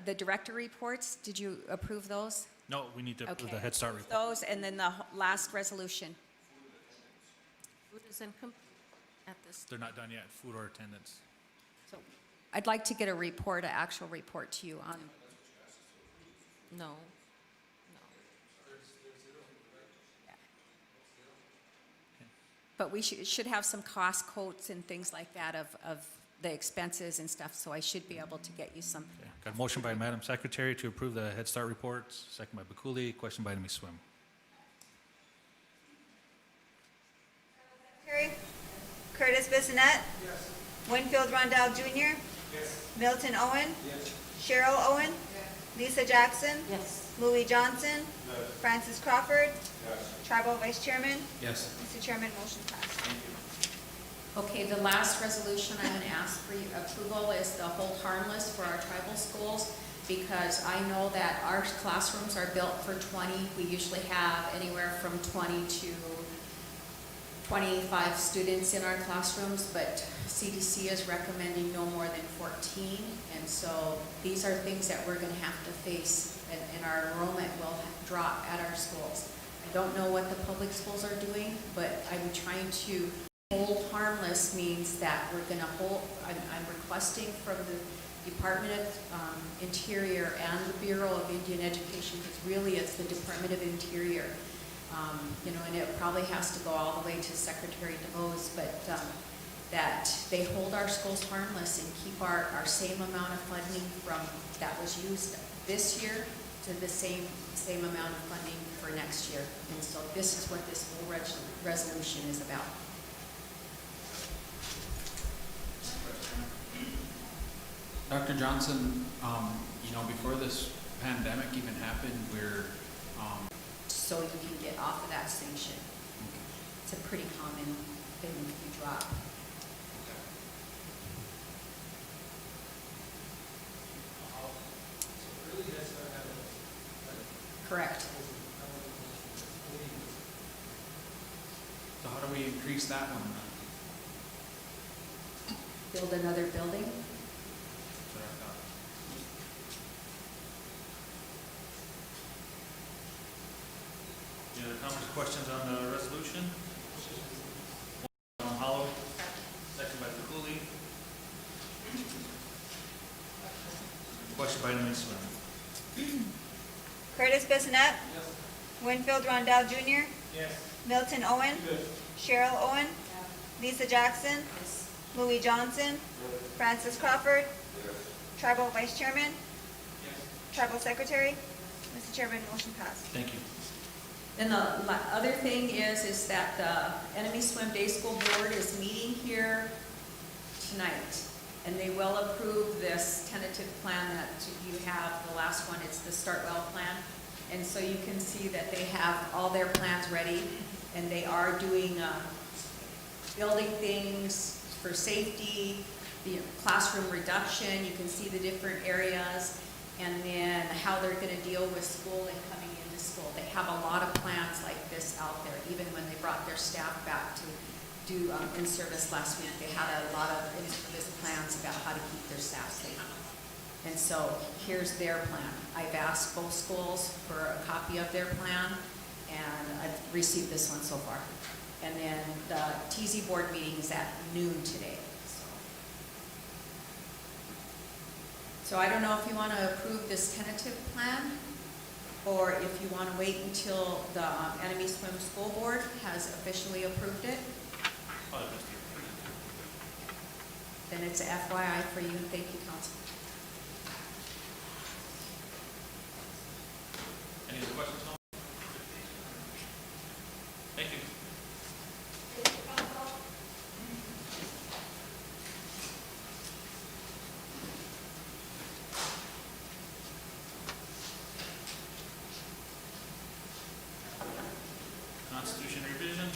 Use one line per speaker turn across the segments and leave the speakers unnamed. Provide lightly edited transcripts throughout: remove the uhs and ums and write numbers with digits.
The director reports, did you approve those?
No, we need to approve
Okay.
the Head Start report.
Those, and then the last resolution.
Food is incomplete at this.
They're not done yet, food or attendance.
So I'd like to get a report, an actual report to you on,
No. No.
but we should have some cost quotes and things like that of the expenses and stuff, so I should be able to get you some.
Okay. Got a motion by Madam Secretary to approve the Head Start reports, second by Bakuli, question by Ms. Swim.
Secretary? Curtis Bissonette? Yes. Winfield Rondell Jr.? Yes. Milton Owen? Yes. Cheryl Owen? Yes. Lisa Jackson?
Yes.
Louis Johnson?
Yes.
Francis Crawford?
Yes.
Tribal Vice Chairman?
Yes.
Mr. Chairman, motion passed.
Thank you.
Okay, the last resolution I'm going to ask for your approval is the hold harmless for our tribal schools, because I know that our classrooms are built for 20. We usually have anywhere from 20 to 25 students in our classrooms, but CDC is recommending no more than 14. And so these are things that we're going to have to face, and our enrollment will drop at our schools. I don't know what the public schools are doing, but I'm trying to hold harmless means that we're going to hold, I'm requesting from the Department of Interior and the Bureau of Indian Education, because really it's the Department of Interior, you know, and it probably has to go all the way to Secretary DeVos, but that they hold our schools harmless and keep our same amount of funding from that was used this year to the same amount of funding for next year. And so this is what this whole resolution is about.
Dr. Johnson, you know, before this pandemic even happened, we're,
So you can get off of that sanction. It's a pretty common thing if you drop. Correct.
so how do we increase that one then?
Build another building.
That's what I thought.
Any other comments or questions on the resolution? Motion by Hollow, second by Bakuli. Question by Ms. Swim.
Curtis Bissonette? Yes. Winfield Rondell Jr.?
Yes.
Milton Owen?
Yes.
Cheryl Owen? Lisa Jackson? Louis Johnson? Francis Crawford?
Yes.
Tribal Vice Chairman?
Yes.
Tribal Secretary? Mr. Chairman, motion passed.
Thank you.
And the other thing is that the Enemy Swim Day School Board is meeting here tonight, and they will approve this tentative plan that you have, the last one, it's the Start Well plan. And so you can see that they have all their plans ready, and they are doing, building things for safety, the classroom reduction, you can see the different areas, and then how they're gonna deal with school and coming into school. They have a lot of plans like this out there, even when they brought their staff back to do in-service last week, they had a lot of in-service plans about how to keep their staff safe. And so here's their plan. I've asked both schools for a copy of their plan, and I've received this one so far. And then the TZ board meeting is at noon today. So I don't know if you want to approve this tentative plan, or if you want to wait until the Enemy Swim School Board has officially approved it.
Probably best to approve.
Then it's a FYI for you. Thank you, Council.
Any other questions? Tom? Thank you. Constitution revision.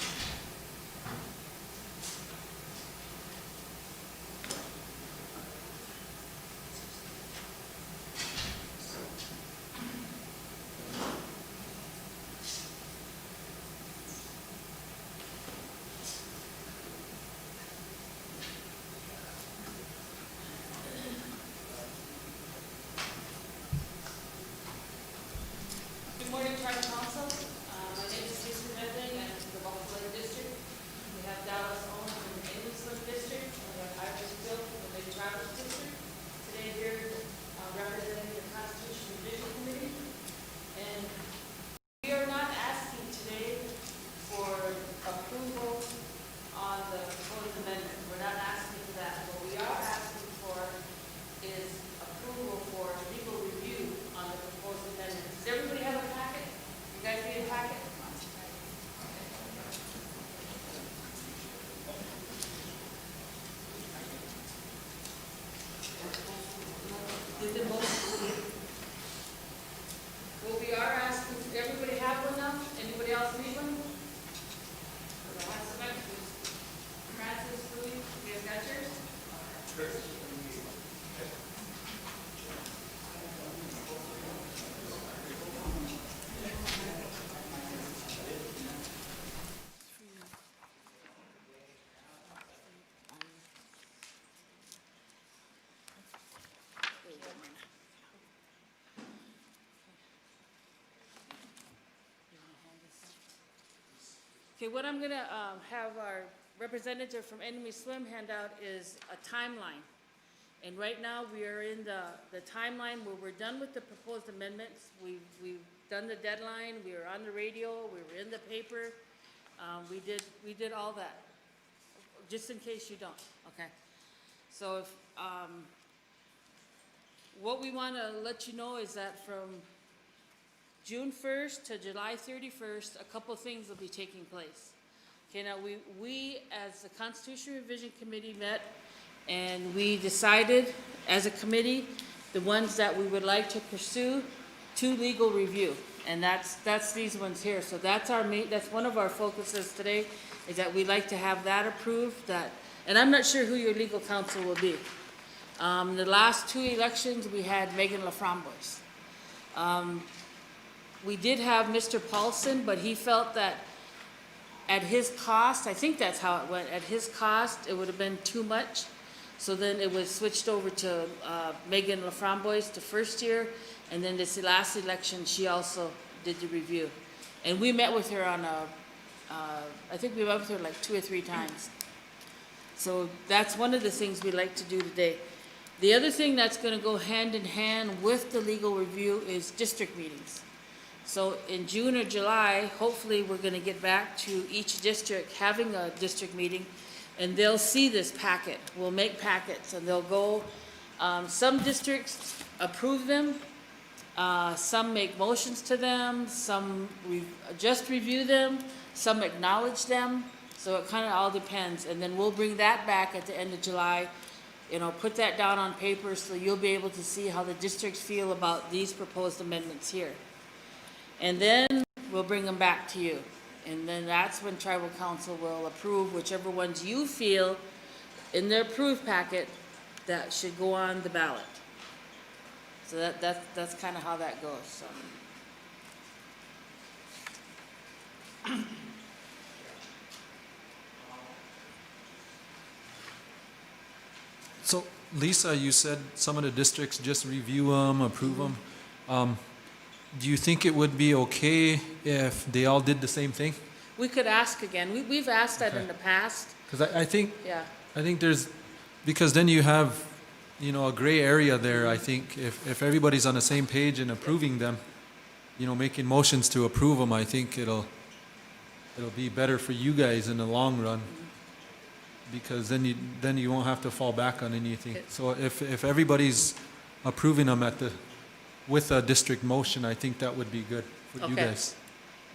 Okay, what I'm gonna have our representative from Enemy Swim hand out is a timeline. And right now, we are in the timeline where we're done with the proposed amendments. We've done the deadline, we were on the radio, we were in the paper. We did all that, just in case you don't, okay? So if, what we wanna let you know is that from June 1st to July 31st, a couple things will be taking place. Okay, now we as the Constitution Revision Committee met and we decided as a committee, the ones that we would like to pursue to legal review. And that's these ones here. So that's that's one of our focuses today, is that we'd like to have that approved, and I'm not sure who your legal counsel will be. The last two elections, we had Megan LaFramboise. We did have Mr. Paulson, but he felt that at his cost, I think that's how it went, at his cost, it would have been too much. So then it was switched over to Megan LaFramboise the first year, and then this last election, she also did the review. And we met with her on I think we met with her like 2 or 3 times. So that's one of the things we like to do today. The other thing that's gonna go hand in hand with the legal review is district meetings. So in June or July, hopefully we're gonna get back to each district having a district meeting, and they'll see this packet. We'll make packets and they'll go, some districts approve them, some make motions to them, some just review them, some acknowledge them. So it kind of all depends. And then we'll bring that back at the end of July, put that down on paper so you'll be able to see how the districts feel about these proposed amendments here. And then we'll bring them back to you. And then that's when tribal council will approve whichever ones you feel in their approved packet that should go on the ballot. So that's kind of how that goes, so.
So, Lisa, you said some of the districts just review them, approve them. Do you think it would be okay if they all did the same thing?
We could ask again. We've asked that in
Okay.
the past,
Because I think
yeah.
there's, because then you have, a gray area there. I think if everybody's on the same page and approving them, making motions to approve them, I think it'll be better for you guys in the long run. Because then you won't have to fall back on anything. So if everybody's approving them with a district motion, I think that would be good for you
Okay.
guys.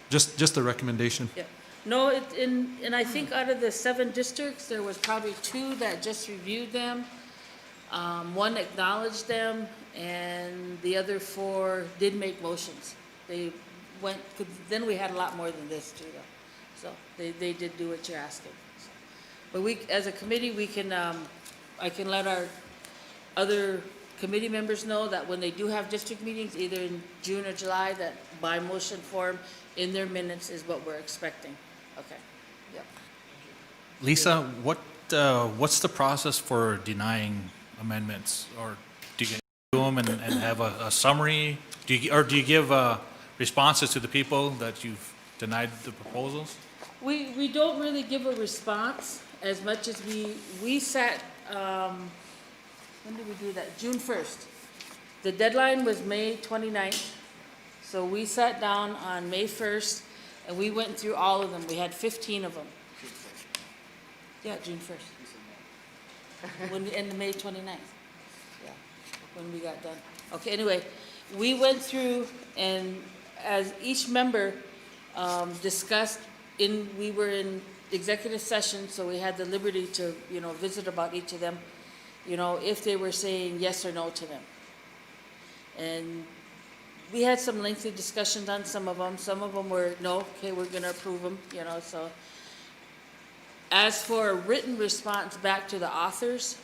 Just a recommendation.
Yeah. No, and I think out of the 7 districts, there was probably 2 that just reviewed them. 1 acknowledged them, and the other 4 did make motions. They went, 'cause then we had a lot more than this too, though. So they did do what you're asking. But we, as a committee, we can, I can let our other committee members know that when they do have district meetings, either in June or July, that by motion form in their minutes is what we're expecting. Okay, yep.
Lisa, what's the process for denying amendments? Or do you do them and have a summary? Do you give responses to the people that you've denied the proposals?
We don't really give a response as much as we sat, when did we do that? June 1st. The deadline was May 29th. So we sat down on May 1st and we went through all of them. We had 15 of them. Yeah, June 1st. And the May 29th. Yeah, when we got done. Okay, anyway, we went through and as each member discussed, we were in executive session, so we had the liberty to, visit about each of them, if they were saying yes or no to them. And we had some lengthy discussions on some of them. Some of them were, no, okay, we're gonna approve them, so. As for a written response back to the authors,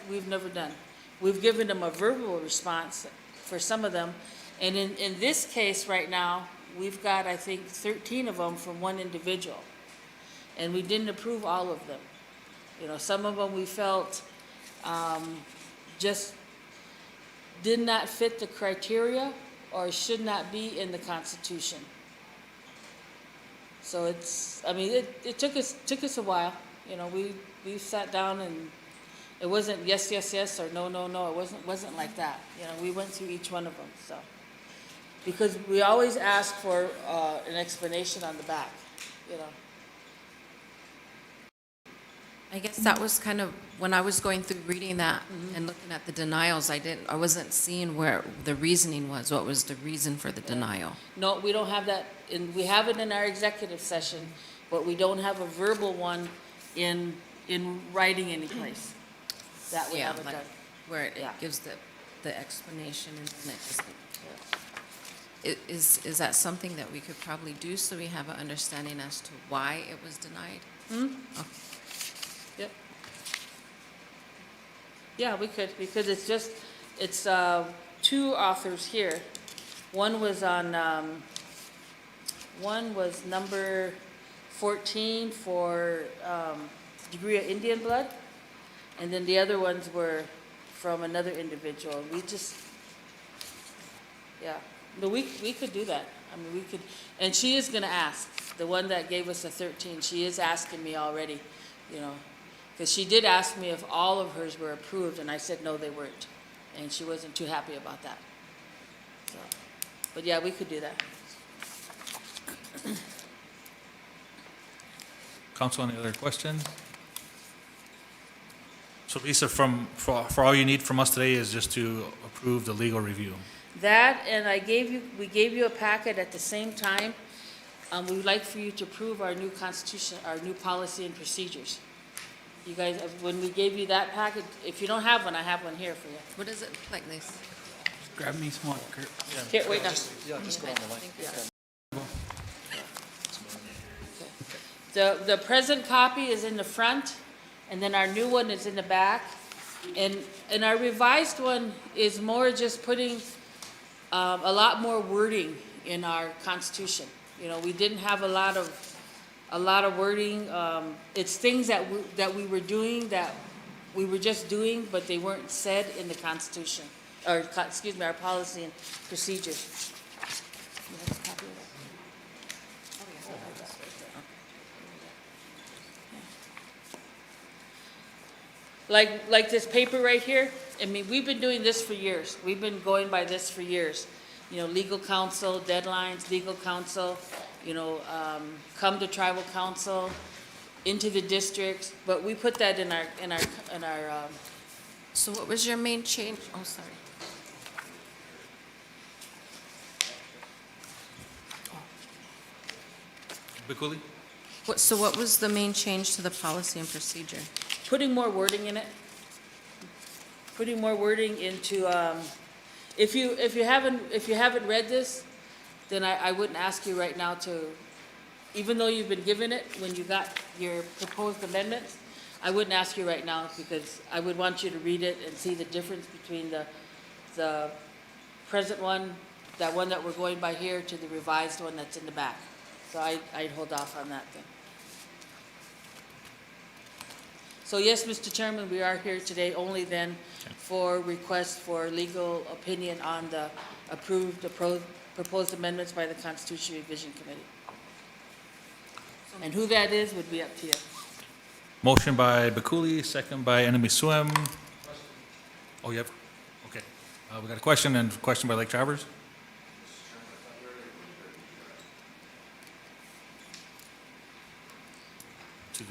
we've never done. We've given them a verbal response for some of them. And in this case right now, we've got, I think, 13 of them from one individual. And we didn't approve all of them. Some of them we felt just did not fit the criteria or should not be in the Constitution. So it's, I mean, it took us a while, you know, we sat down and it wasn't yes, yes, yes, or no, no, no, it wasn't like that. You know, we went through each one of them, so. Because we always ask for, an explanation on the back, you know.
I guess that was kind of, when I was going through reading that
Mm-hmm.
and looking at the denials, I wasn't seeing where the reasoning was. What was the reason for the denial?
No, we don't have that, we have it in our executive session, but we don't have a verbal one in writing anyplace. That we
Yeah,
haven't
like
done.
where it
Yeah.
gives the explanation and then it just, is that something that we could probably do so we have an understanding as to why it was denied? Okay.
Yep. Yeah, we could, because it's two authors here. One was on, one was number 14 for degree of Indian blood, and then the other ones were from another individual. We just, yeah, but we could do that. I mean, we could, and she is gonna ask, the one that gave us the 13, she is asking me already, you know, because she did ask me if all of hers were approved, and I said no, they weren't, and she wasn't too happy about that. So, but yeah, we could do that.
Council, any other questions? So Lisa, for all you need from us today is just to approve the legal review.
That, and we gave you a packet at the same time. We would like for you to approve our new constitution, our new policy and procedures. You guys, when we gave you that packet, if you don't have one, I have one here for you.
What does it look like this?
Grab me some more, Kurt.
Here, wait, no. The present copy is in the front, and then our new one is in the back. And our revised one is more just putting a lot more wording in our constitution. You know, we didn't have a lot of wording. It's things that we were doing, that we were just doing, but they weren't said in the constitution, or, excuse me, our policy and procedures. You have a copy of that? Like this paper right here, I mean, we've been doing this for years. We've been going by this for years. You know, legal counsel, deadlines, legal counsel, you know, come to tribal council, into the districts, but we put that in our,
So what was your main change? Oh, sorry.
Bikuli?
So what was the main change to the policy and procedure?
putting more wording in it. Putting more wording into, if you haven't read this, then I wouldn't ask you right now to, even though you've been given it when you got your proposed amendments, I wouldn't ask you right now because I would want you to read it and see the difference between the present one, that one that we're going by here, to the revised one that's in the back. So I'd hold off on that then. So yes, Mr. Chairman, we are here today only then for requests for legal opinion on the proposed amendments by the Constitution Revision Committee. And who that is would be up to you.
Motion by Bakuli, second by Enemy Swim. Oh, you have, okay. We got a question and a question by Lake Travers.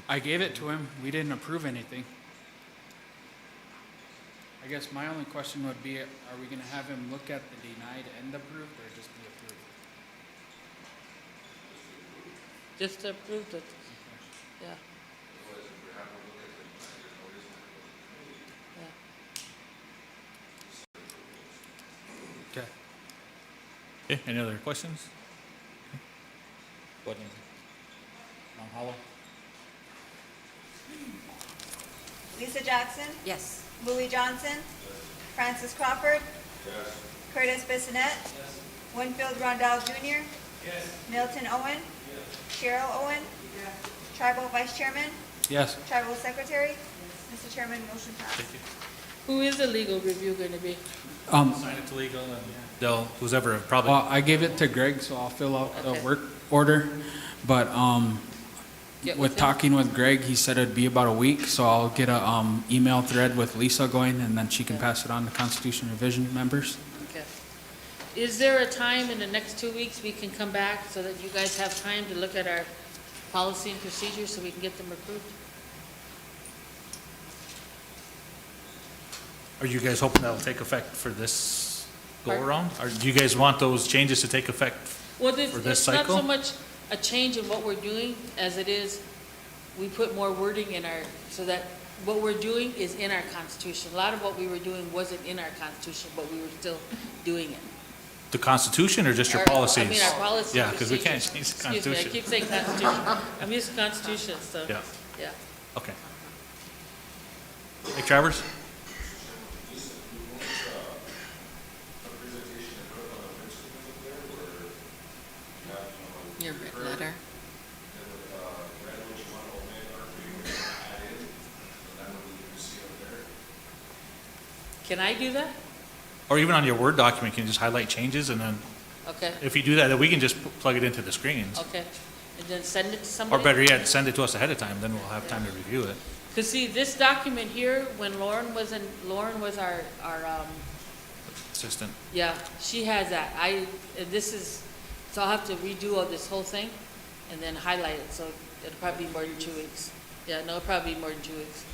I gave it to him. We didn't approve anything. I guess my only question would be, are we gonna have him look at the denied and approved, or just the approved?
Just approved it, yeah. Yeah.
Okay. Okay, any other questions? What? Mount Hollow?
Lisa Jackson,
Yes.
Louis Johnson, Francis Crawford, Curtis Bissonette, Winfield Rondell Jr., Milton Owen, Cheryl Owen, Tribal Vice Chairman,
Yes.
Tribal Secretary. Mr. Chairman, motion passed.
Thank you.
Who is the legal review gonna be?
Sign it to legal and they'll, who's ever, probably.
Well, I gave it to Greg, so I'll fill out the
Okay.
work order. But,
Get
with
with him?
talking with Greg, he said it'd be about a week, so I'll get a, email thread with Lisa going, and then she can pass it on to Constitution Revision members.
Okay. Is there a time in the next 2 weeks we can come back so that you guys have time to look at our policy and procedures so we can get them approved?
Are you guys hoping that'll take effect for this go-around? Or do you guys want those changes to take effect?
Well,
For this
it's not so
cycle?
much a change in what we're doing as it is, we put more wording in our, so that what we're doing is in our Constitution. A lot of what we were doing wasn't in our Constitution, but we were still doing it.
The Constitution or just your
Our-
policies?
I mean, our policies.
Yeah, because we can't change the
Excuse me, I
Constitution.
keep saying Constitution. I'm used to Constitution, so,
Yeah,
yeah.
okay. Hey, Travers?
Your written letter.
Can I do that?
Or even on your Word document, can you just highlight changes, and then
Okay,
if you do that, then we can just plug it into the screens.
okay. And then send it to
Or
somebody?
better yet, send it to us ahead of time, then we'll have time to review it.
Because see, this document here, when Lauren was our,
Assistant.
yeah, she has that. This is, so I'll have to redo all this whole thing and then highlight it, so it'll probably be more than 2 weeks. Yeah, no, it'll probably be more than 2 weeks.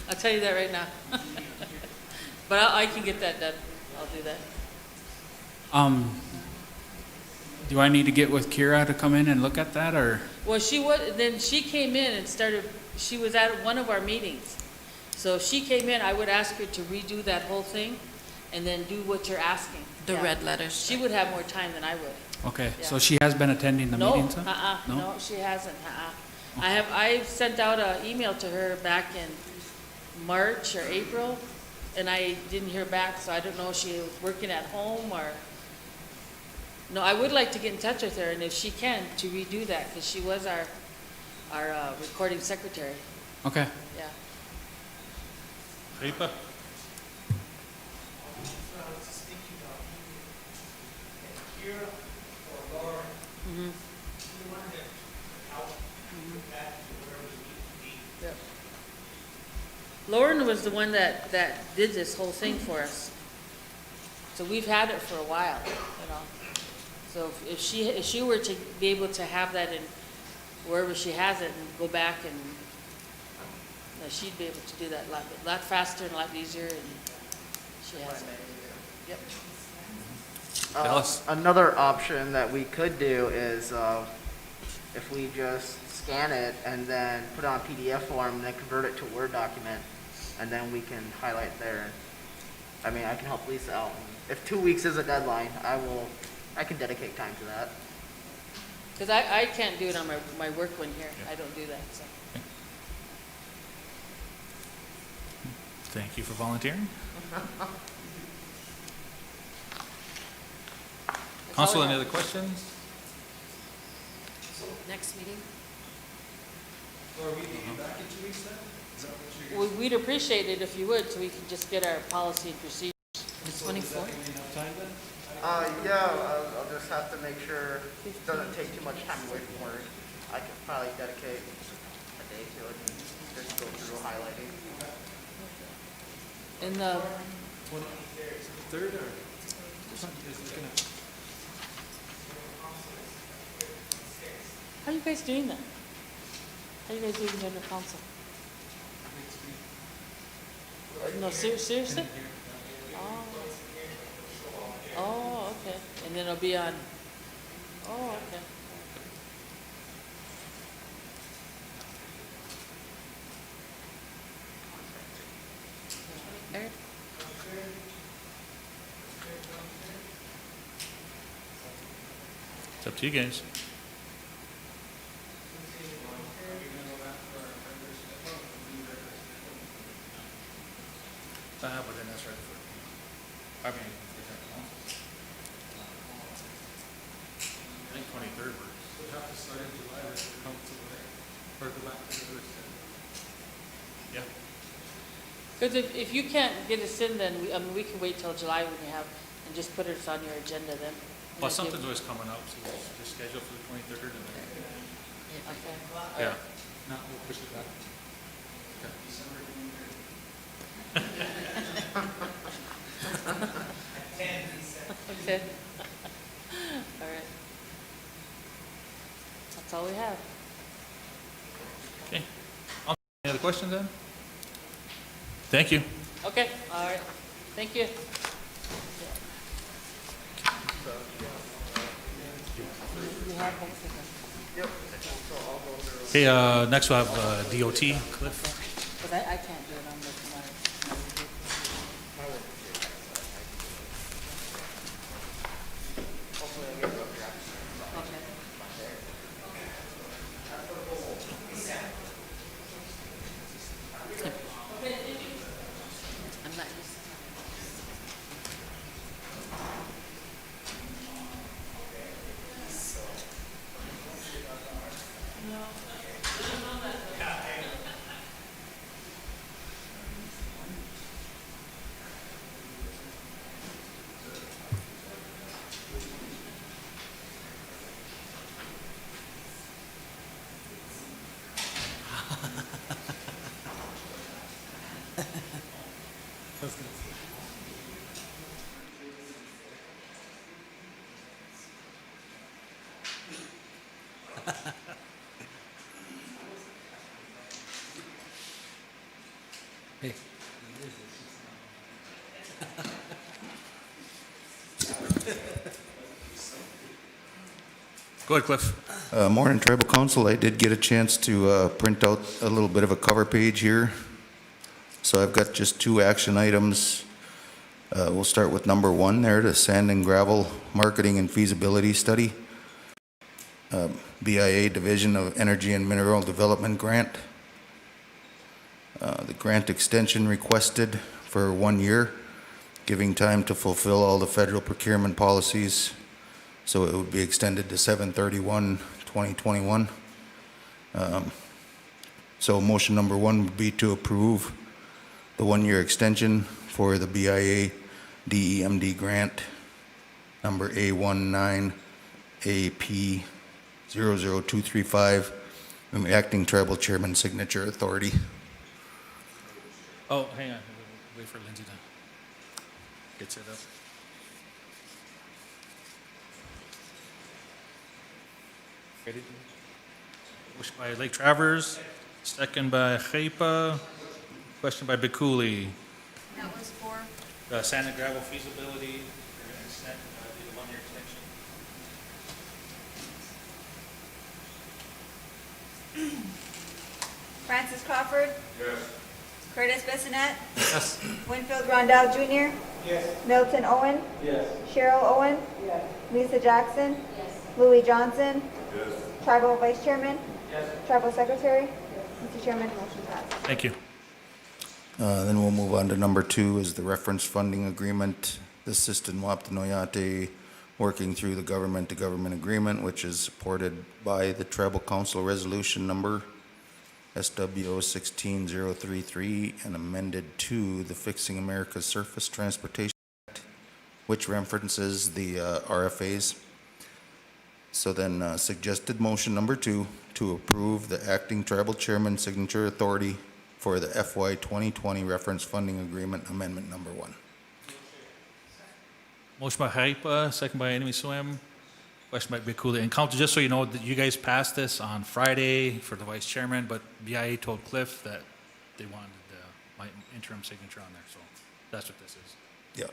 I'll tell you that right now. But I can get that done. I'll do that.
Do I need to get with Kira to come in and look at that, or?
Well, then she came in and she was at one of our meetings. So if she came in, I would ask her to redo that whole thing and then do what you're asking.
The
Yeah.
red letters.
She would have more time than I would.
Okay, so
Yeah.
she has been attending the
No,
meetings? huh? No?
no, she hasn't, I sent out an email to her back in March or April, and I didn't hear back, so I don't know if she was working at home or, no, I would like to get in touch with her, and if she can, to redo that, because she was our recording secretary,
Okay.
yeah.
Felipa?
Mhm. Yep. Lauren was the one that did this whole thing for us. So we've had it for a while, you know. So if she were to be able to have that in wherever she has it and go back and, she'd be able to do that a lot faster and a lot easier, and she has it. Yep.
Dallas?
Another option that we could do is, if we just scan it and then put it on PDF form and then convert it to a Word document, and then we can highlight there. I mean, I can help Lisa out. If 2 weeks is a deadline, I can dedicate time to that.
Because I can't do it on my work one here. I don't do that, so.
Thank you for volunteering.
That's all
Council,
I
any
have.
other questions?
Next meeting?
We'd appreciate it if you would, so we can just get our policy and procedure.
The 24th?
Yeah, I'll just have to make sure it doesn't take too much time away from work. I could probably dedicate a day to it and just go through highlighting.
And the,
Third or?
how are you guys doing that? How are you guys doing under council? No, seriously? Oh. Oh, okay. And then it'll be on, oh, okay.
Eric?
It's up to you guys. But then that's right for, I mean, for council. I think 23rd works.
We'll have to start in July with the council, or go back to the
Yeah.
Because if you can't get us in, then we can wait till July when you have, and just put it on your agenda then.
Well, something's always coming up, so we'll just schedule for the 23rd and then,
Okay.
yeah.
No, we'll push it back.
Okay. All right. That's all we have.
Okay. Any other questions then? Thank you.
Okay, all right. Thank you. You have both of them.
Okay, next we'll have DOT, Cliff.
Because I can't do it on this one. Okay.
I'm not used to
Hey.
Go ahead, Cliff.
Morning, Tribal Council. I did get a chance to print out a little bit of a cover page here. So I've got just 2 action items. We'll start with number 1 there, the sand and gravel marketing and feasibility study. BIA Division of Energy and Mineral Development Grant. The grant extension requested for 1 year, giving time to fulfill all the federal procurement policies. So it would be extended to 7/31/2021. So motion number 1 would be to approve the 1-year extension for the BIA DEMD grant number A19AP00235, from the acting tribal chairman signature authority.
Oh, hang on. Wait for Lindsay to get set up. Ready? Motion by Lake Travers, second by Chaipa, question by Bikuli.
That was for,
The sand and gravel feasibility, we're going to extend the 1-year extension.
Francis Crawford. Yes. Curtis Bissonette.
Yes.
Winfield Rondell Jr. Yes. Milton Owen.
Yes.
Cheryl Owen. Yes. Lisa Jackson. Yes. Louis Johnson. Yes. Tribal Vice Chairman. Yes. Tribal Secretary. Yes. Mr. Chairman, motion passed.
Thank you.
Then we'll move on to number 2 is the reference funding agreement. This is in Waptanoyate, working through the government-to-government agreement, which is supported by the Tribal Council Resolution number SWO 16033 and amended to the Fixing America's Surface Transportation Act, which references the RFAs. So then suggested motion number 2 to approve the acting tribal chairman signature authority for the FY 2020 reference funding agreement amendment number 1.
Motion by Chaipa, second by Enemy Swim, question by Bikuli. And Council, just so you know, that you guys passed this on Friday for the vice chairman, but BIA told Cliff that they wanted my interim signature on there, so that's what this is.
Yeah.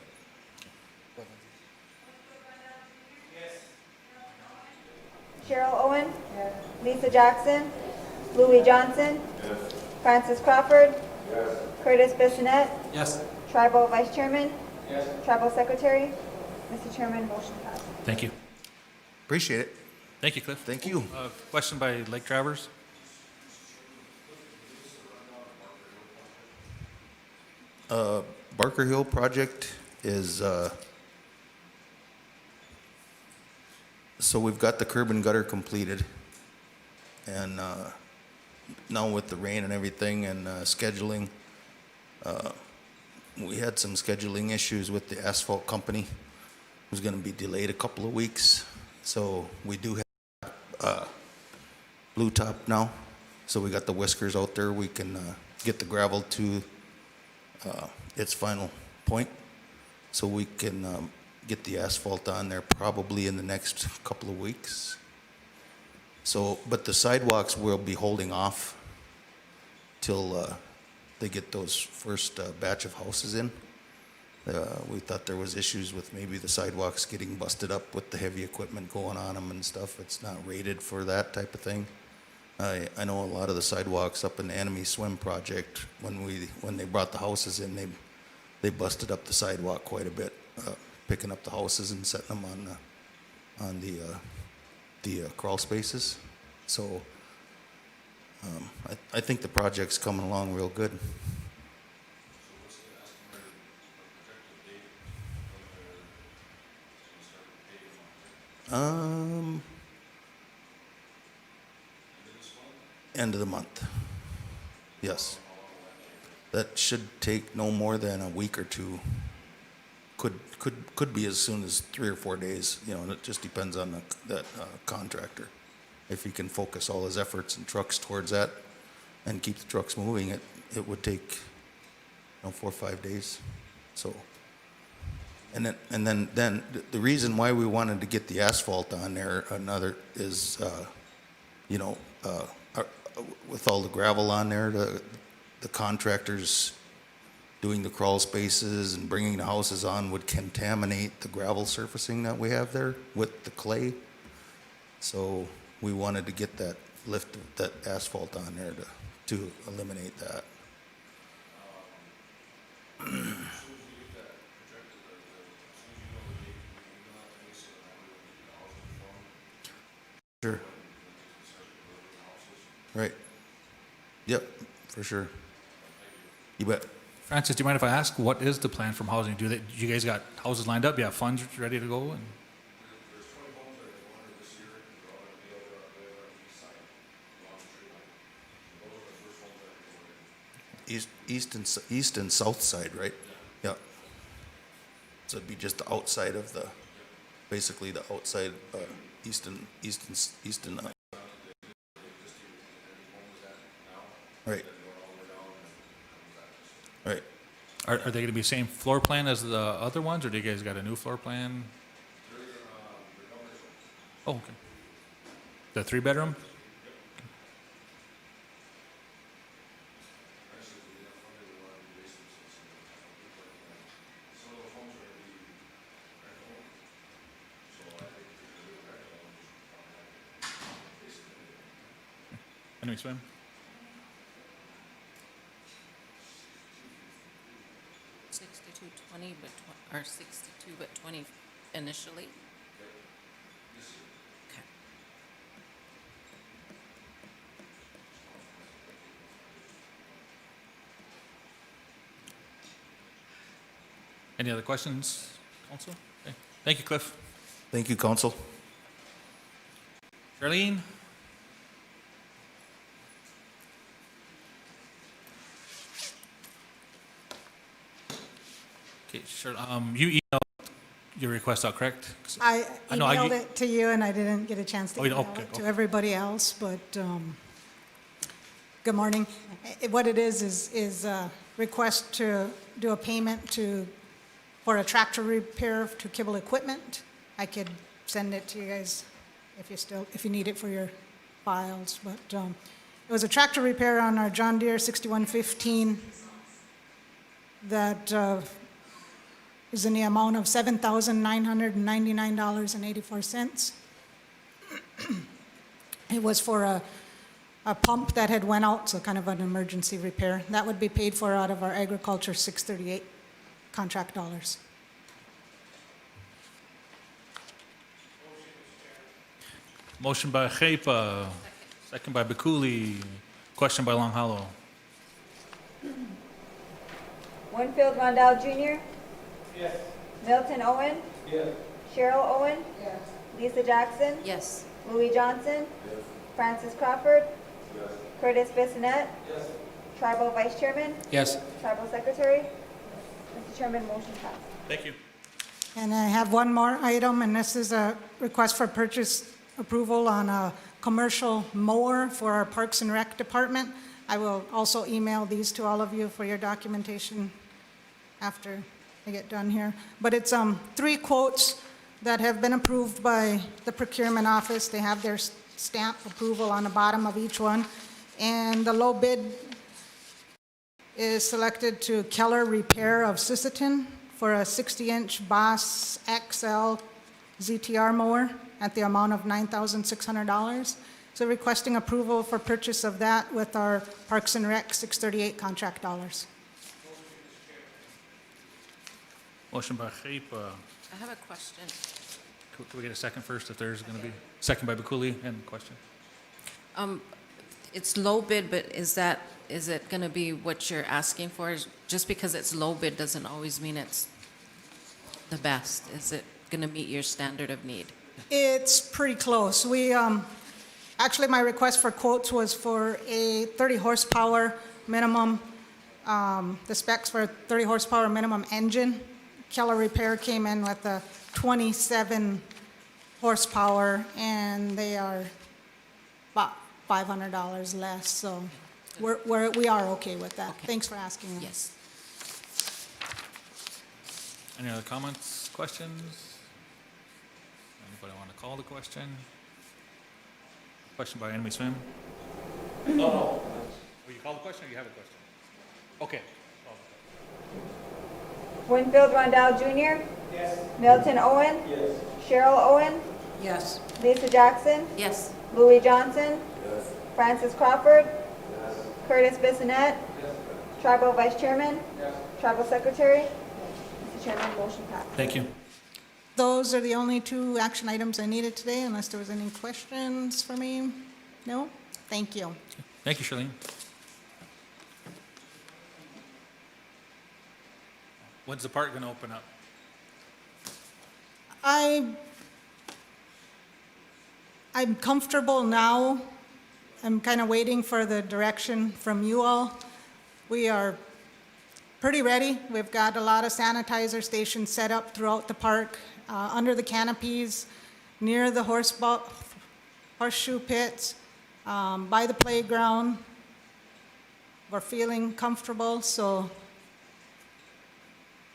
Cheryl Owen. Yes. Lisa Jackson. Louis Johnson. Yes. Francis Crawford. Yes. Curtis Bissonette.
Yes.
Tribal Vice Chairman. Yes. Tribal Secretary. Mr. Chairman, motion passed.
Thank you.
Appreciate it.
Thank you, Cliff.
Thank you.
Question by Lake Travers.
Barker Hill project is, so we've got the curb and gutter completed. And now with the rain and everything and scheduling, we had some scheduling issues with the asphalt company. was gonna be delayed a couple of weeks. So we do have, blue top now. So we got the whiskers out there. We can, get the gravel to, its final point. So we can, get the asphalt on there probably in the next couple of weeks. So, but the sidewalks will be holding off till, they get those first, batch of houses in. We thought there was issues with maybe the sidewalks getting busted up with the heavy equipment going on them and stuff. It's not rated for that type of thing. I know a lot of the sidewalks up in the Enemy Swim project, when they brought the houses in, they busted up the sidewalk quite a bit, picking up the houses and setting them on the crawl spaces. So I think the project's coming along real good. End of the month. Yes. That should take no more than a week or two. Could be as soon as 3 or 4 days, you know, and it just depends on that contractor. If he can focus all his efforts and trucks towards that and keep the trucks moving, it would take, you know, 4 or 5 days. So, and then the reason why we wanted to get the asphalt on there, is, you know, with all the gravel on there, the contractors doing the crawl spaces and bringing the houses on would contaminate the gravel surfacing that we have there with the clay. So we wanted to get that that asphalt on there to eliminate that. Sure. Right. Yep, for sure. You bet.
Francis, do you mind if I ask, what is the plan from housing? Do you guys got houses lined up? You have funds ready to go? And
East and south side, right? Yeah. So it'd be just the outside of basically the outside, east and right. Right.
are they going to be same floor plan as the other ones, or do you guys got a new floor plan? Oh, okay. The 3-bedroom? Enemy Swim?
$62.20, or $62 but $20 initially. Okay.
Any other questions, Council? Okay. Thank you, Cliff.
Thank you, Council.
Charlene? Okay, sure. You emailed your request out, correct? 'Cause
I
know
emailed it to you, and I didn't get a chance to
Oh, you-
email
okay,
it to
okay.
everybody else, but, good morning. What it is a request to do a payment for a tractor repair to Kibble Equipment. I could send it to you guys if you need it for your files, but, it was a tractor repair on our John Deere 6115 that, is in the amount of $7,999.84. It was for a pump that had went out, so kind of an emergency repair. That would be paid for out of our Agriculture 638 contract dollars.
Motion by Gepa, second by Bakuli, question by Long Hollow.
Winfield Rondell Jr.? Yes. Milton Owen? Yes. Cheryl Owen? Yes. Lisa Jackson?
Yes.
Louis Johnson? Yes. Francis Crawford? Yes. Curtis Bissonette? Yes. Tribal Vice Chairman?
Yes.
Tribal Secretary? Mr. Chairman, motion passed.
Thank you.
And I have one more item, and this is a request for purchase approval on a commercial mower for our Parks and Rec department. I will also email these to all of you for your documentation after I get done here. But it's 3 quotes that have been approved by the procurement office. They have their stamp approval on the bottom of each one. And the low bid is selected to Keller Repair of Sisseton for a 60-inch Boss XL ZTR mower at the amount of $9,600. So requesting approval for purchase of that with our Parks and Rec 638 contract dollars.
Motion by Greep,
I have a question.
can we get a second first if there's going to be? Second by Bakuli, and question.
It's low bid, but is it going to be what you're asking for? Just because it's low bid doesn't always mean it's the best. Is it going to meet your standard of need?
It's pretty close. Actually, my request for quotes was for a 30 horsepower minimum, the specs for a 30 horsepower minimum engine. Keller Repair came in with a 27 horsepower, and they are about $500 less, so we are okay with that.
Okay.
Thanks for asking.
Yes.
Any other comments, questions? Anybody want to call the question? Question by Enemy Swim? No. Will you call the question or you have a question? Okay.
Winfield Rondell Jr.? Yes. Milton Owen? Yes. Cheryl Owen?
Yes.
Lisa Jackson?
Yes.
Louis Johnson? Yes. Francis Crawford? Yes. Curtis Bissonette? Yes. Tribal Vice Chairman? Yes. Tribal Secretary? Mr. Chairman, motion passed.
Thank you.
Those are the only 2 action items I needed today, unless there was any questions for me. No? Thank you.
Thank you, Charlene. When's the park going to open up?
I'm comfortable now. I'm kind of waiting for the direction from you all. We are pretty ready. We've got a lot of sanitizer stations set up throughout the park, under the canopies, near the horseshoe pits, by the playground. We're feeling comfortable, so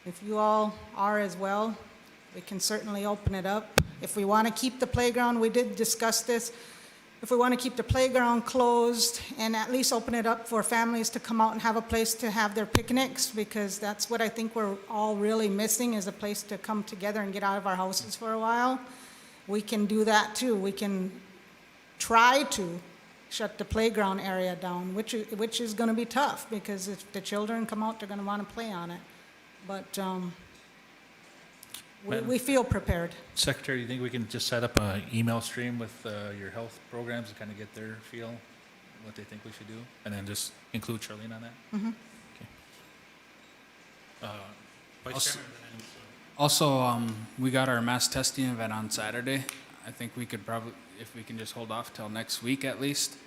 if you all are as well, we can certainly open it up. If we want to keep the playground, we did discuss this, if we want to keep the playground closed and at least open it up for families to come out and have a place to have their picnics, because that's what I think we're all really missing, is a place to come together and get out of our houses for a while. We can do that too. We can try to shut the playground area down, which is going to be tough, because if the children come out, they're going to want to play on it. But we feel prepared.
Secretary, do you think we can just set up an email stream with your health programs to kind of get their feel, what they think we should do, and then just include Charlene on that?
Mm-hmm.
Okay. Vice Chairman, and then
Also, we got our mass testing event on Saturday. I think we could probably, if we can just hold off till next week at least,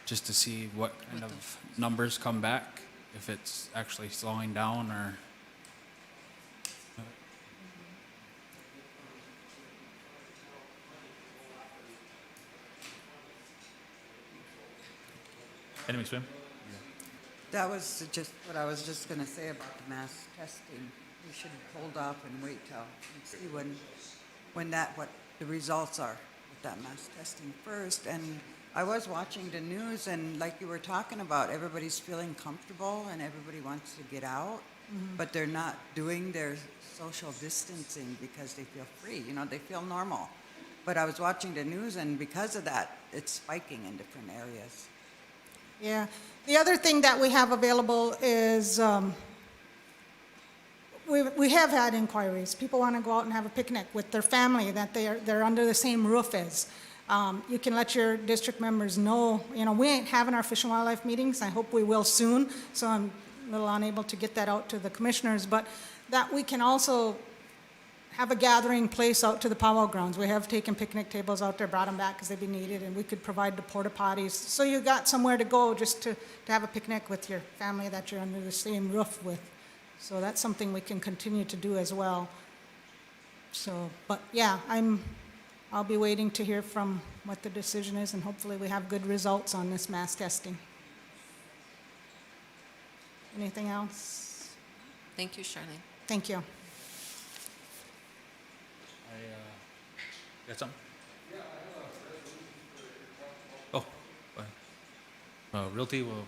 just to see what kind of numbers come back, if it's actually slowing down or.
Enemy Swim?
That was just what I was just going to say about the mass testing. We should hold off and wait till and see what the results are with that mass testing first. And I was watching the news, and like you were talking about, everybody's feeling comfortable and everybody wants to get out, but they're not doing their social distancing because they feel free. You know, they feel normal. But I was watching the news, and because of that, it's spiking in different areas.
Yeah. The other thing that we have available is we have had inquiries. People want to go out and have a picnic with their family that they're under the same roof as. You can let your district members know, you know, we ain't having our Fish and Wildlife meetings. I hope we will soon, so I'm a little unable to get that out to the commissioners, but that we can also have a gathering place out to the powwow grounds. We have taken picnic tables out there, brought them back because they'd be needed, and we could provide the porta potties. So you got somewhere to go just to have a picnic with your family that you're under the same roof with. So that's something we can continue to do as well. So, but yeah, I'll be waiting to hear from what the decision is, and hopefully we have good results on this mass testing. Anything else?
Thank you, Charlene.
Thank you.
Got something? Oh, go ahead. Realty will.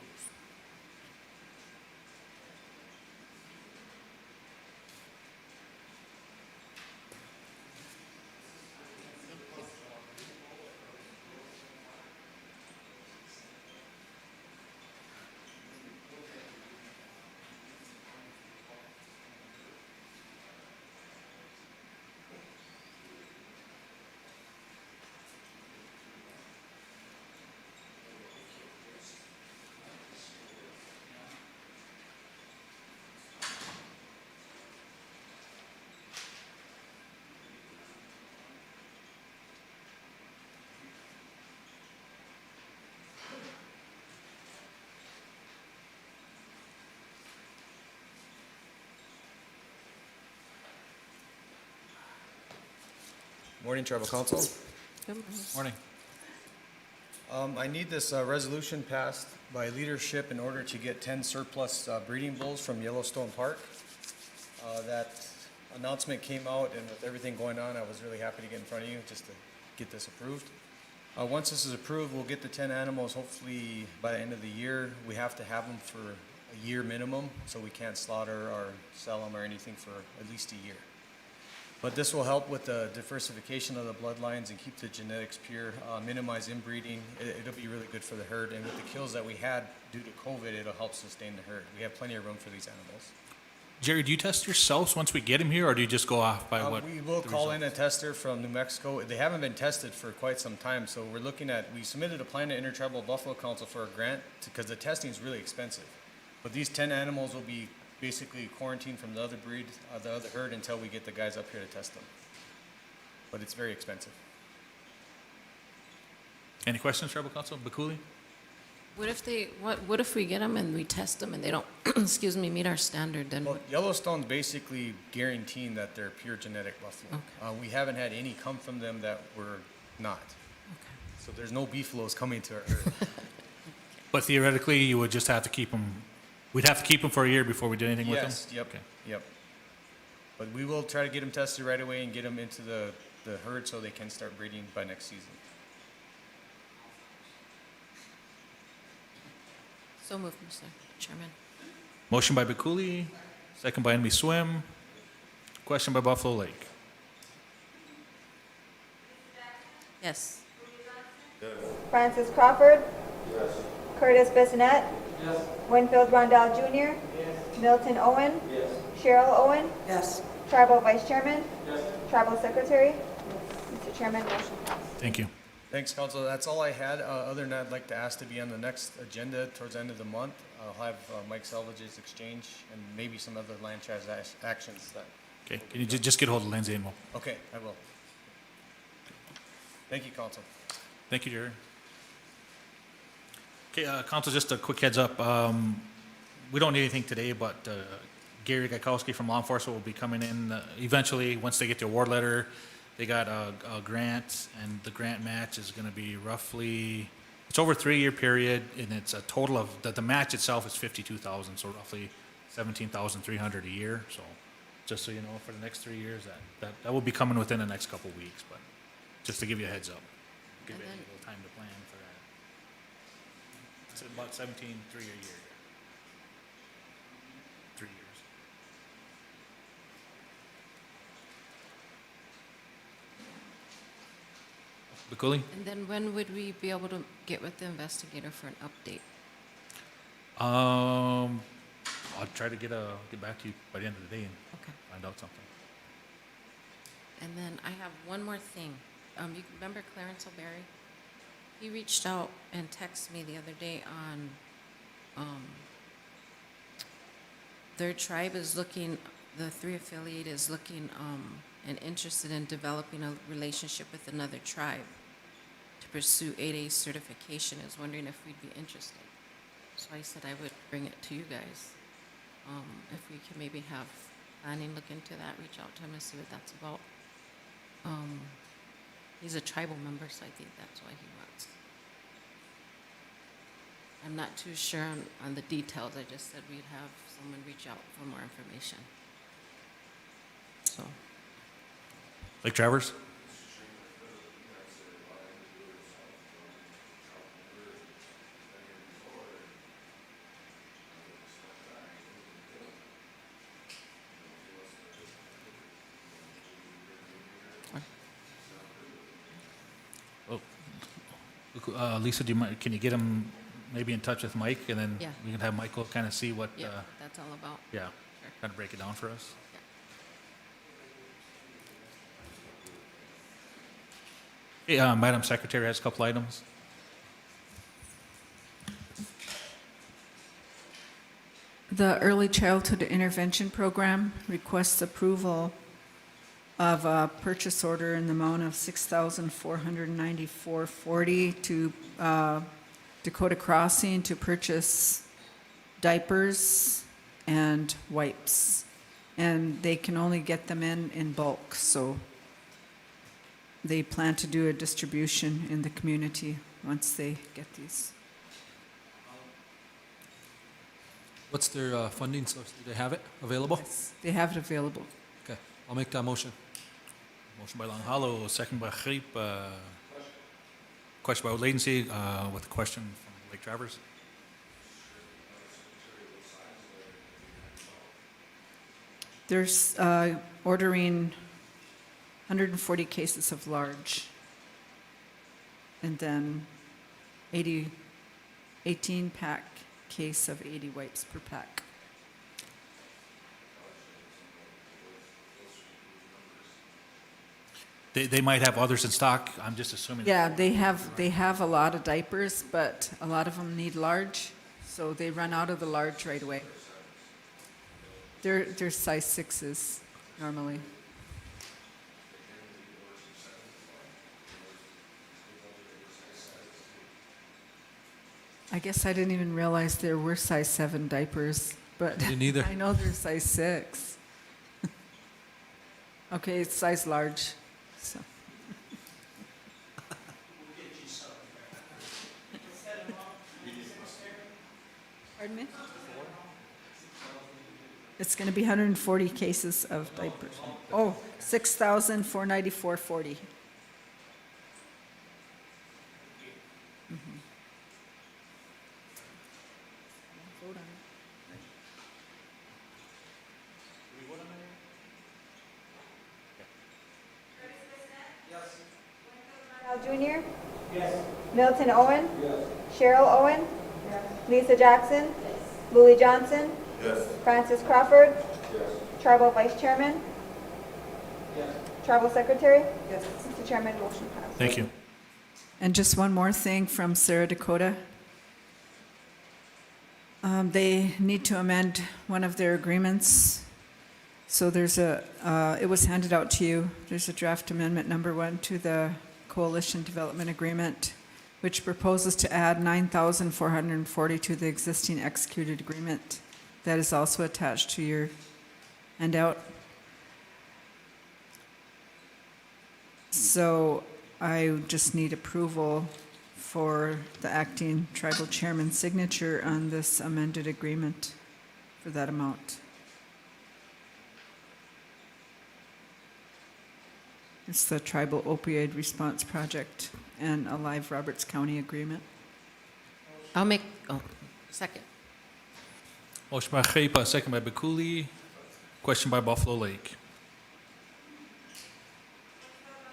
Morning, Tribal Council.
Good morning.
Morning.
I need this resolution passed by leadership in order to get 10 surplus breeding bulls from Yellowstone Park. That announcement came out, and with everything going on, I was really happy to get in front of you just to get this approved. Once this is approved, we'll get the 10 animals hopefully by the end of the year. We have to have them for a year minimum, so we can't slaughter or sell them or anything for at least a year. But this will help with the diversification of the bloodlines and keep the genetics pure, minimize inbreeding. It'll be really good for the herd. And with the kills that we had due to COVID, it'll help sustain the herd. We have plenty of room for these animals.
Jerry, do you test yourselves once we get them here, or do you just go off by what?
We will
the
call in
results?
a tester from New Mexico. They haven't been tested for quite some time, so we're looking at, we submitted a plan to Intertribal Buffalo Council for a grant because the testing is really expensive. But these 10 animals will be basically quarantined from the other breed, the other herd, until we get the guys up here to test them. But it's very expensive.
Any questions, Tribal Council? Bakuli?
What if we get them and we test them and they don't, excuse me, meet our standard, then
Well,
what?
Yellowstone's basically guaranteeing that they're pure genetic buffalo. We haven't had any come from them that were not. So there's no beefaloes coming to our herd.
But theoretically, you would just have to keep them, we'd have to keep them for a year before we did anything with them?
Yes, yep,
Okay.
yep. But we will try to get them tested right away and get them into the herd so they can start breeding by next season.
So moved, Mr. Chairman.
Motion by Bakuli, second by Enemy Swim. Question by Buffalo Lake.
Yes.
Francis Crawford. Curtis Bissonette. Winfield Rondell Jr. Milton Owen. Cheryl Owen.
Yes.
Tribal Vice Chairman. Tribal Secretary. Mr. Chairman, motion passed.
Thank you.
Thanks, Council. That's all I had. Other than that, I'd like to ask to be on the next agenda towards the end of the month. I'll have Mike Selvage's exchange and maybe some other land transactions that.
Okay, can you just get a hold of Lindsay and we'll,
Okay, I will. Thank you, Council.
thank you, Jerry. Okay, Council, just a quick heads up. We don't need anything today, but Gary Gajkowski from law enforcement will be coming in eventually, once they get the award letter. They got a grant, and the grant match is gonna be roughly, it's over a 3-year period, and it's a total of, the match itself is 52,000, so roughly 17,300 a year. So just so you know, for the next 3 years, that will be coming within the next couple weeks, but just to give you a heads up. Give you a little time to plan for that. It's about 17,300 a year. 3 years. Bakuli?
And then when would we be able to get with the investigator for an update?
I'll try to get back to you by the end of the day and
Okay.
find out something.
And then I have one more thing. You remember Clarence O'Berry? He reached out and texted me the other day on, their tribe is looking, the 3 affiliate is looking, and interested in developing a relationship with another tribe to pursue 8A certification. I was wondering if we'd be interested. So I said I would bring it to you guys. If we can maybe have planning look into that, reach out to him and see what that's about. He's a tribal member, so I think that's why he wants. I'm not too sure on the details. I just said we'd have someone reach out for more information. So,
Lake Travers? Lisa, do you mind, can you get him maybe in touch with Mike, and then
Yeah.
we can have Michael kind of see what,
yeah, that's all about.
yeah,
Sure.
kind of break it down for us? Hey, Madam Secretary has a couple items.
The Early Childhood Intervention Program requests approval of a purchase order in the amount of $6,494.40 to Dakota Crossing to purchase diapers and wipes. And they can only get them in bulk, so they plan to do a distribution in the community once they get these.
What's their funding source? Do they have it available?
They have it available.
Okay, I'll make that motion.
Motion by Long Hollow, second by Greep. Question by latency, with a question from Lake Travers.
They're ordering 140 cases of large, and then 18-pack case of 80 wipes per pack.
They might have others in stock, I'm just assuming.
Yeah, they have a lot of diapers, but a lot of them need large, so they run out of the large right away. They're size 6s normally. I guess I didn't even realize there were size 7 diapers, but
Didn't either.
I know they're size 6. Okay, it's size large. So. Pardon me? It's going to be 140 cases of diapers. Oh, 6,494.40.
Al Jr.? Yes. Milton Owen? Yes. Cheryl Owen? Yes. Lisa Jackson? Louis Johnson? Yes. Francis Crawford? Yes. Tribal Vice Chairman? Yes. Tribal Secretary? Yes. Mr. Chairman, motion passed.
Thank you.
And just one more thing from Sarah Dakota. They need to amend one of their agreements. So there's it was handed out to you. There's a draft amendment number 1 to the Coalition Development Agreement, which proposes to add 9,440 to the existing executed agreement. That is also attached to your handout. So I just need approval for the acting tribal chairman's signature on this amended agreement for that amount. It's the Tribal Opioid Response Project and Alive Roberts County Agreement.
Second.
Motion by Greep, second by Bekuli. Question by Buffalo Lake.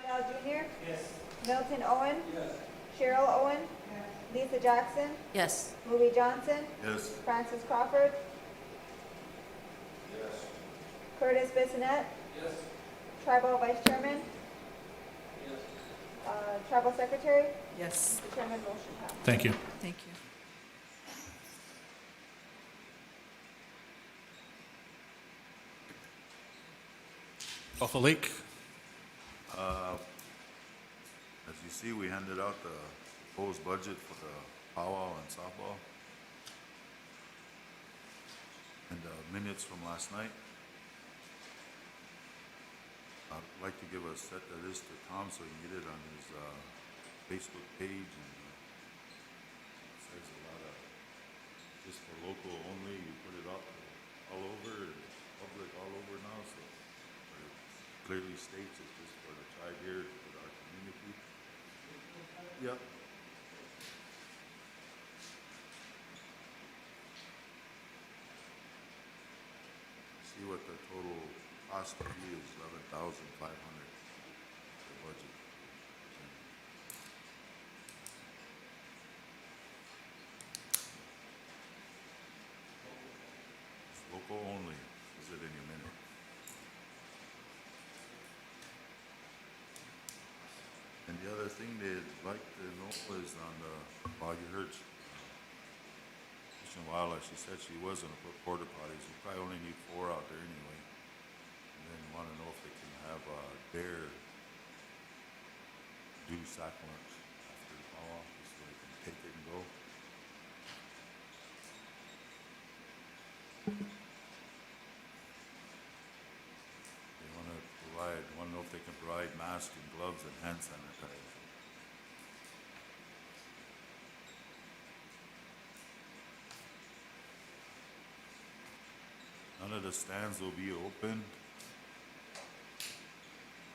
Al Jr.? Yes. Milton Owen? Yes. Cheryl Owen? Yes. Lisa Jackson?
Yes.
Louis Johnson?
Yes.
Francis Crawford? Yes. Curtis Bissonette? Yes. Tribal Vice Chairman? Yes. Tribal Secretary?
Yes.
Mr. Chairman, motion passed.
Thank you.
Thank you.
Buffalo Lake.
As you see, we handed out the proposed budget for the powwow and softball. And the minutes from last night. I'd like to give a set of this to Tom so he can get it on his, Facebook page and, it says a lot of, just for local only, you put it up all over, public all over now, so it clearly states it's just for the tribe here, for our community. Yep. See what the total cost to be is, 11,500 the budget. It's local only, is it in your minute? And the other thing they'd like to know is on the, well, you heard, Fish and Wildlife, she said she was gonna put porta potties, we probably only need 4 out there anyway. And then wanna know if they can have, bear do sack lunch after the power, just so they can take it and go. They wanna know if they can provide masks and gloves and hand sanitizer. None of the stands will be open.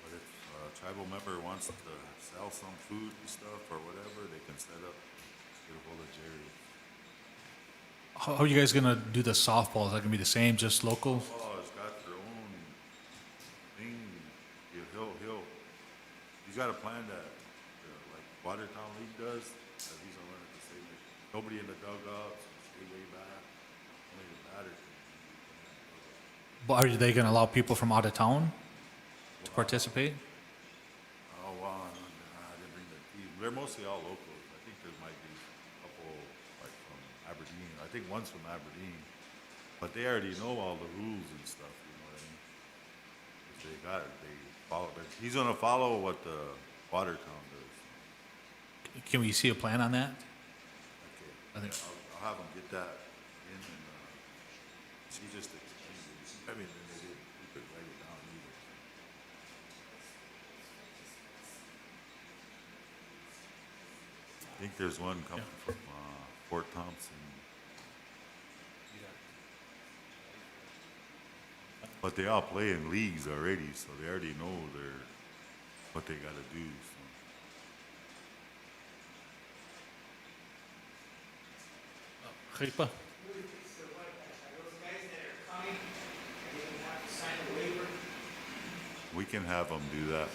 But if a tribal member wants to sell some food and stuff or whatever, they can set up, get a hold of Jerry.
How are you guys gonna do the softball? Is that gonna be the same, just local?
Oh, it's got their own thing. He's got a plan that, like Watertown League does, that he's gonna run it the same way. Nobody in the dugouts, stay way back, only the batter can.
But are they gonna allow people from out of town to participate?
Oh, wow, I didn't bring the team. They're mostly all locals. I think there might be a couple, like, from Aberdeen. I think one's from Aberdeen. But they already know all the rules and stuff, you know what I mean? 'Cause they got it, they follow, but he's gonna follow what the Watertown does.
Can we see a plan on that?
Okay.
I think-
I'll have him get that in and, she just explained it. I mean, they did, we could write it down either. I think there's one coming from, Fort Thompson. But they all play in leagues already, so they already know what they gotta do, so.
Gripa?
We can have them do that.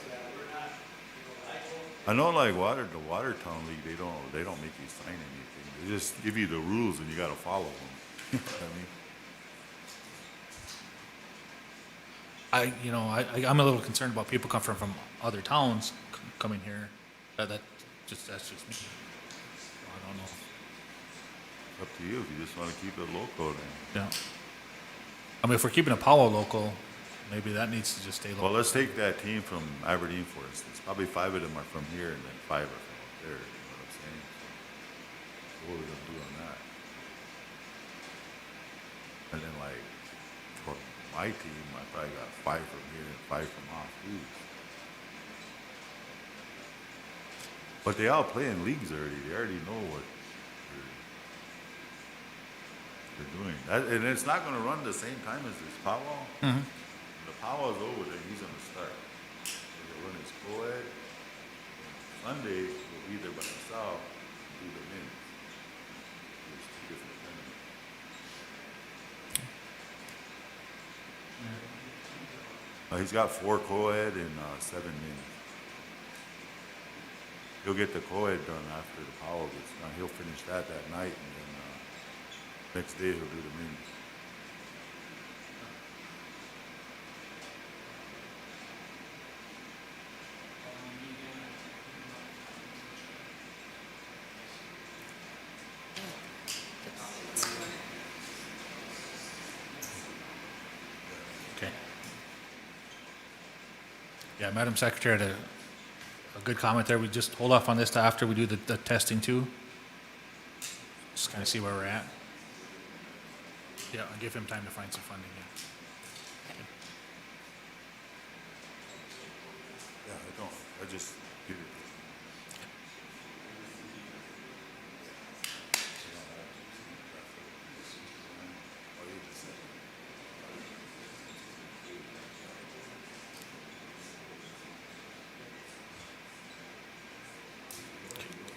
I know like the Watertown League, they don't make you sign anything. They just give you the rules and you gotta follow them. You know what I mean?
I'm a little concerned about people coming from other towns coming here. That's just me. I don't know.
Up to you, if you just wanna keep it local then.
Yeah. I mean, if we're keeping a Powell local, maybe that needs to just stay
Well,
local.
let's take that team from Aberdeen, for instance. Probably 5 of them are from here and then 5 are from up there, you know what I'm saying? So what are we gonna do on that? And then like, for my team, I probably got 5 from here and 5 from off too. But they all play in leagues already. They already know what they're doing. And it's not gonna run the same time as this powwow.
Mhm.
When the powwow's over, then he's gonna start. He'll run his co-ed. Sunday, he'll be there by himself and do the men's. There's 2 different tournaments. He's got 4 co-ed and 7 men's. He'll get the co-ed done after the powwow gets done. He'll finish that night and then next day he'll do the men's.
Okay. Yeah, Madam Secretary had a good comment there. We just hold off on this to after we do the testing too. Just kind of see where we're at. Yeah, I'll give him time to find some funding, yeah.
just give it.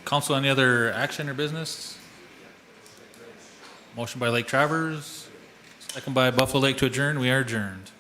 Council, any other action or business? Motion by Lake Travers, second by Buffalo Lake to adjourn. We are adjourned.